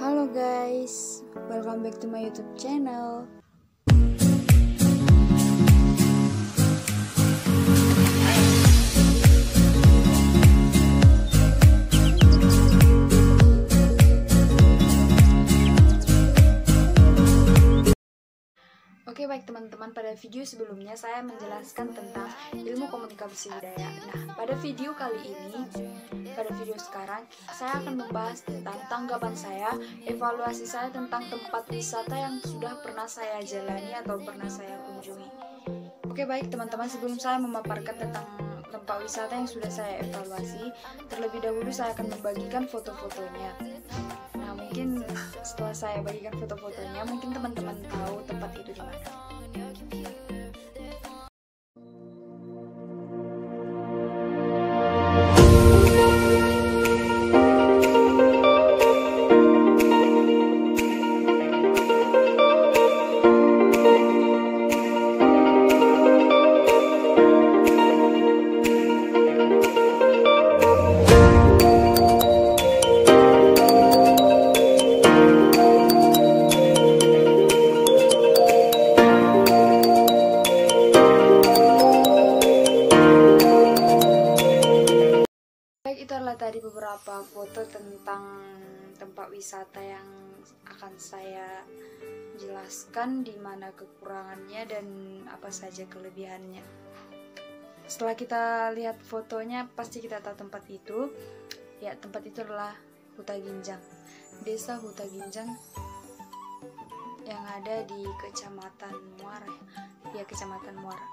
Halo guys, welcome back to my YouTube channel. Oke baik teman-teman, pada video sebelumnya saya menjelaskan tentang ilmu komunikasi budaya. Nah, pada video kali ini, pada video sekarang, saya akan membahas tentang tanggapan saya, evaluasi saya tentang tempat wisata yang sudah pernah saya jalani atau pernah saya kunjungi. Oke baik teman-teman, sebelum saya memaparkan tentang tempat wisata yang sudah saya evaluasi, terlebih dahulu saya akan membagikan foto-fotonya. Nah, mungkin setelah saya bagikan foto-fotonya, mungkin teman-teman tahu tempat itu di mana. Itu adalah tadi beberapa foto tentang tempat wisata yang akan saya jelaskan, di mana kekurangannya dan apa saja kelebihannya. Setelah kita lihat fotonya, pasti kita tahu tempat itu. Ya, tempat itu adalah Huta Ginjang, Desa Huta Ginjang yang ada di Kecamatan Muara. Ya, Kecamatan Muara.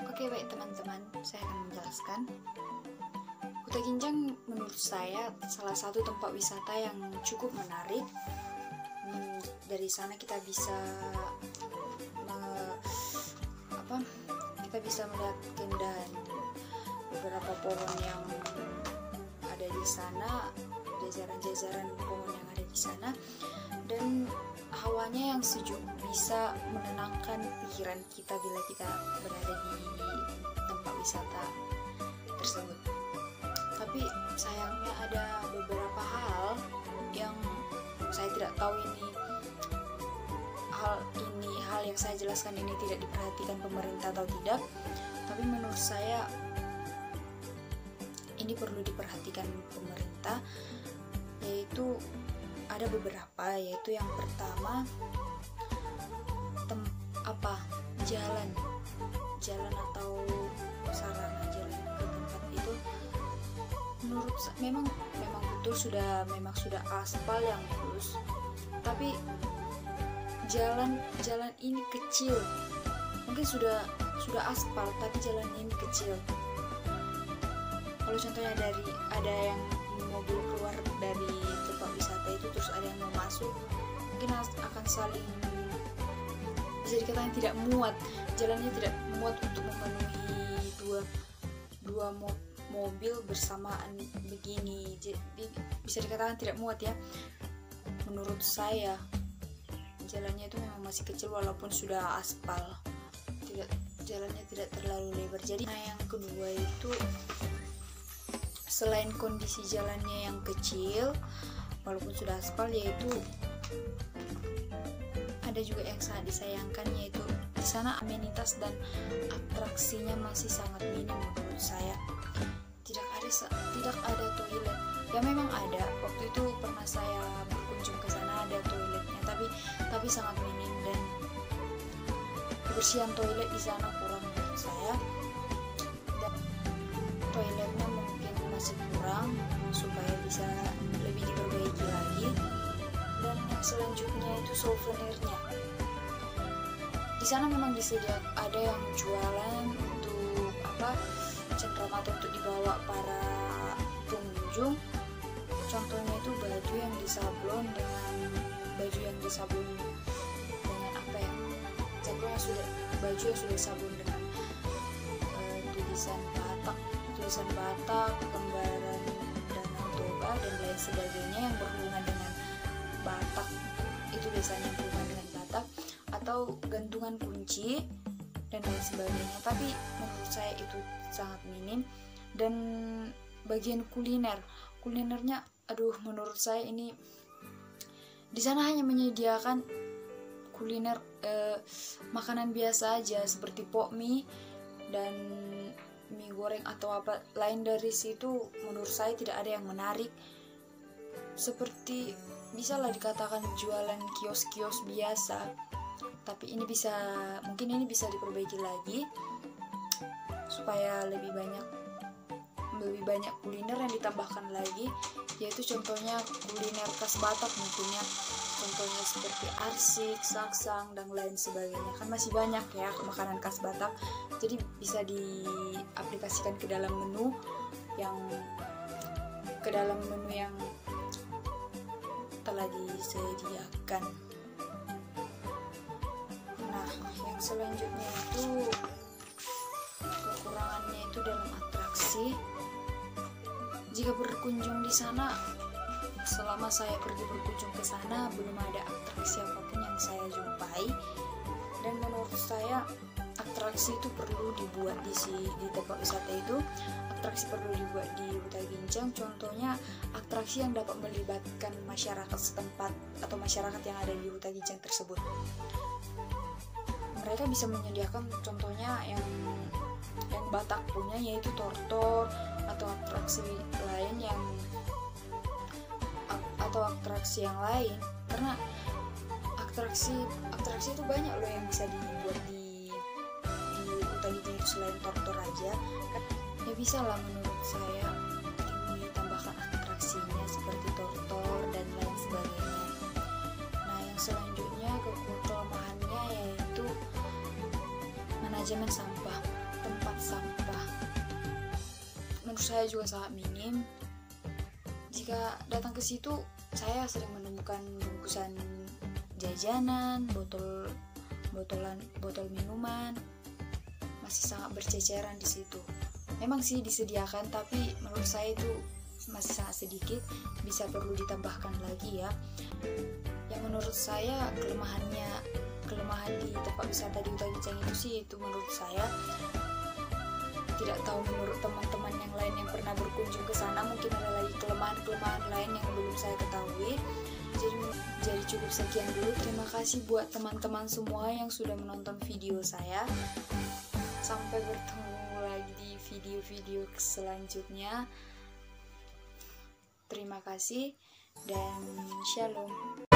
Oke baik teman-teman, saya akan menjelaskan. Huta Ginjang menurut saya salah satu tempat wisata yang cukup menarik. Dari sana kita bisa melihat keindahan beberapa pohon yang ada di sana, jajaran-jajaran pohon yang ada di sana, dan hawanya yang sejuk bisa menenangkan pikiran kita bila kita berada di tempat wisata tersebut. Tapi sayangnya ada beberapa hal yang saya tidak tahu hal yang saya jelaskan ini tidak diperhatikan pemerintah atau tidak, tapi menurut saya ini perlu diperhatikan pemerintah, yaitu ada beberapa, yaitu yang pertama jalan atau sarana jalan ke tempat itu menurut saya memang betul sudah aspal yang mulus, tapi jalan ini kecil. Mungkin sudah aspal tapi jalan ini kecil. Kalau contohnya ada yang mobil keluar dari tempat wisata itu, terus ada yang mau masuk, mungkin akan saling bisa dikatakan tidak muat, jalannya tidak muat untuk memenuhi dua mobil bersamaan begini. Jadi bisa dikatakan tidak muat ya. Menurut saya jalannya itu memang masih kecil walaupun sudah aspal, jalannya tidak terlalu lebar. Jadi yang kedua itu, selain kondisi jalannya yang kecil walaupun sudah aspal, yaitu ada juga yang sangat disayangkan, yaitu di sana amenitas dan atraksinya masih sangat minim menurut saya. Tidak ada toilet. Ya memang ada, waktu itu pernah saya berkunjung ke sana, ada toiletnya, tapi sangat minim, dan kebersihan toilet di sana kurang menurut saya. Dan toiletnya mungkin masih kurang supaya bisa lebih diperbaiki lagi. Dan yang selanjutnya itu souvenirnya. Di sana memang disediakan, ada yang jualan untuk cenderamata untuk dibawa para pengunjung. Contohnya itu baju yang disablon dengan baju yang sudah sablon dengan tulisan Batak, gambaran Danau Toba dan lain sebagainya yang berhubungan dengan Batak. Itu biasanya berhubungan dengan Batak, atau gantungan kunci dan lain sebagainya. Tapi menurut saya itu sangat minim. Dan bagian kulinernya aduh, menurut saya ini di sana hanya menyediakan kuliner makanan biasa aja seperti pok mie dan mie goreng atau apa lain dari situ. Menurut saya tidak ada yang menarik, seperti bisalah dikatakan jualan kios-kios biasa. Tapi ini mungkin ini bisa diperbaiki lagi supaya lebih banyak kuliner yang ditambahkan lagi, yaitu contohnya kuliner khas Batak mungkin ya, contohnya seperti arsik, saksang dan lain sebagainya. Kan masih banyak ya makanan khas Batak, jadi bisa diaplikasikan ke dalam menu yang telah disediakan. Nah, yang selanjutnya itu kekurangannya itu dalam atraksi. Jika berkunjung di sana, selama saya pergi berkunjung ke sana, belum ada atraksi apapun yang saya jumpai. Dan menurut saya atraksi itu perlu dibuat di tempat wisata itu. Atraksi perlu dibuat di Huta Ginjang. Contohnya atraksi yang dapat melibatkan masyarakat setempat atau masyarakat yang ada di Huta Ginjang tersebut. Mereka bisa menyediakan contohnya yang Batak punya, yaitu tortor, atau atraksi yang lain, karena atraksi itu banyak loh yang bisa dibuat di Huta Ginjang itu selain tortor aja. Ya bisa lah menurut saya ditambahkan atraksinya seperti tortor dan lain sebagainya. Nah, yang selanjutnya kelemahannya yaitu manajemen sampah, tempat sampah. Menurut saya juga sangat minim. Jika datang ke situ, saya sering menemukan bungkusan jajanan, botol minuman masih sangat berceceran di situ. Memang sih disediakan, tapi menurut saya itu masih sangat sedikit, bisa perlu ditambahkan lagi ya. Yang menurut saya kelemahan di tempat wisata di Huta Ginjang itu sih, itu menurut saya, tidak tahu menurut teman-teman yang lain yang pernah berkunjung ke sana, mungkin ada lagi kelemahan lain yang belum saya ketahui. Jadi cukup sekian dulu. Terima kasih buat teman-teman semua yang sudah menonton video saya. Sampai bertemu lagi di video-video selanjutnya. Terima kasih dan shalom.